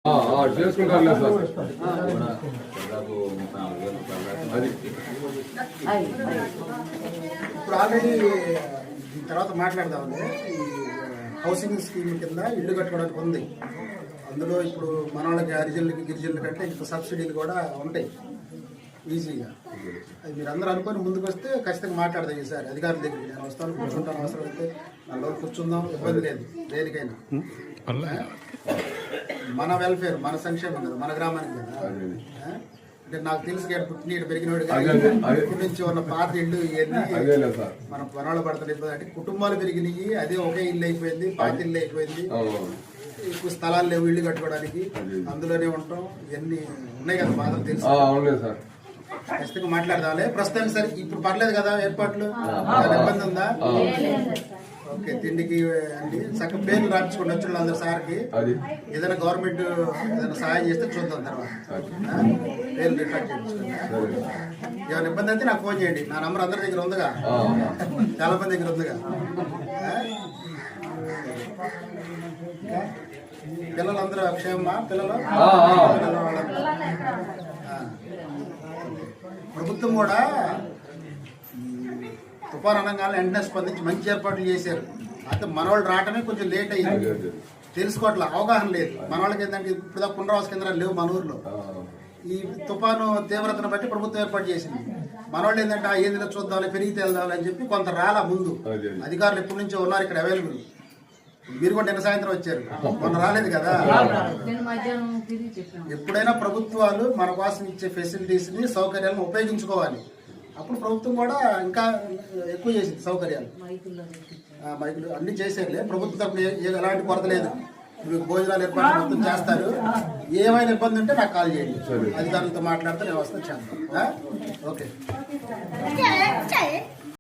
చేసుకుంటారులే sir. అది ఇప్పుడు already తర్వాత మాట్లాడదామండి. ఈ హౌసింగ్ స్కీమ్ కింద ఇల్లు కట్టుకోవడానికి ఉంది. అందులో ఇప్పుడు మన వాళ్ళకి హరిజనులకి గిరిజనులకి అంటే ఇంత సబ్సిడీలు కూడా ఉంటాయి ఈజీగా. అది మీరు అందరూ అనుకొని ముందుకు వస్తే ఖచ్చితంగా మాట్లాడదాం ఈసారి అధికారుల దగ్గరికి. నేను వస్తాను, కూర్చుంటాను, అవసరం అయితే 4 రోజులు కూర్చుందాం, ఇబ్బంది లేదు దేనికైనా. మన వెల్ఫేర్, మన సంక్షేమం కదా, మన గ్రామానికి కదా. అంటే నాకు తెలిసి పుట్టినీడు పెరిగినోడు ఇప్పటి నుంచి ఉన్న పాత ఇల్లు ఇవన్నీ మన పొలాలు పడుతుంది. అంటే కుటుంబాలు పెరిగినాయి, అదే ఒకే ఇల్లు అయిపోయింది, పాత ఇల్లు అయిపోయింది. ఇప్పుడు స్థలాలు లేవు ఇల్లు కట్టుకోవడానికి, అందులోనే ఉంటాం. ఇవన్నీ ఉన్నాయి కదా, బాధలు తెలుసు. ఖచ్చితంగా మాట్లాడదాంలే. ప్రస్తుతానికి సరే ఇప్పుడు పర్లేదు కదా ఏర్పాట్లు, ఇబ్బంది ఉందా? ఓకే, తిండికి అండి చక్కగా పేర్లు రాపించుకోండి వచ్చిన అందరు సార్కి. ఏదైనా గవర్నమెంట్ ఏదైనా సహాయం చేస్తే చూద్దాం, తర్వాత పేర్లు రికార్డ్ చేయించుకోండి. ఏమైనా ఇబ్బంది అయితే నాకు ఫోన్ చేయండి. నా నంబర్ అందరి దగ్గర ఉందిగా, చాలా మంది దగ్గర ఉందిగా. పిల్లలందరూ క్షేమమా? పిల్లలు ప్రభుత్వం కూడా తుఫాన్ అనగానే వెంటనే స్పందించి మంచి ఏర్పాట్లు చేశారు. అయితే మనవాళ్ళు రావటమే కొంచెం లేట్ అయ్యింది, తెలుసుకోవట్లే, అవగాహన లేదు. మనవాళ్ళకి ఏంటంటే ఇప్పుడు దాకా పునరావాస కేంద్రాలు లేవు మన ఊర్లో. ఈ తుఫాను తీవ్రతను బట్టి ప్రభుత్వం ఏర్పాటు చేసింది. మనవాళ్ళు ఏంటంటే ఏదైనా చూద్దాం, పెరిగితే వెళ్దాం అని చెప్పి కొంత రాలా ముందు. అధికారులు ఎప్పటి నుంచో ఉన్నారు ఇక్కడ అవైలబుల్. మీరు కూడా నిన్న సాయంత్రం వచ్చారు, మొన్న రాలేదు కదా. ఎప్పుడైనా ప్రభుత్వాలు మన కోసం ఇచ్చే ఫెసిలిటీస్ ని, సౌకర్యాలను ఉపయోగించుకోవాలి. అప్పుడు ప్రభుత్వం కూడా ఇంకా ఎక్కువ చేసింది సౌకర్యాలు, మైకులు అన్ని చేసేది. ప్రభుత్వం తరఫున ఎలాంటి కొరత లేదు. మీకు భోజనాలు ఏర్పాటు మొత్తం చేస్తారు. ఏమైనా ఇబ్బంది ఉంటే నాకు కాల్ చేయండి, అధికారులతో మాట్లాడితే నేను వస్తాను, చేస్తాను. ఓకే.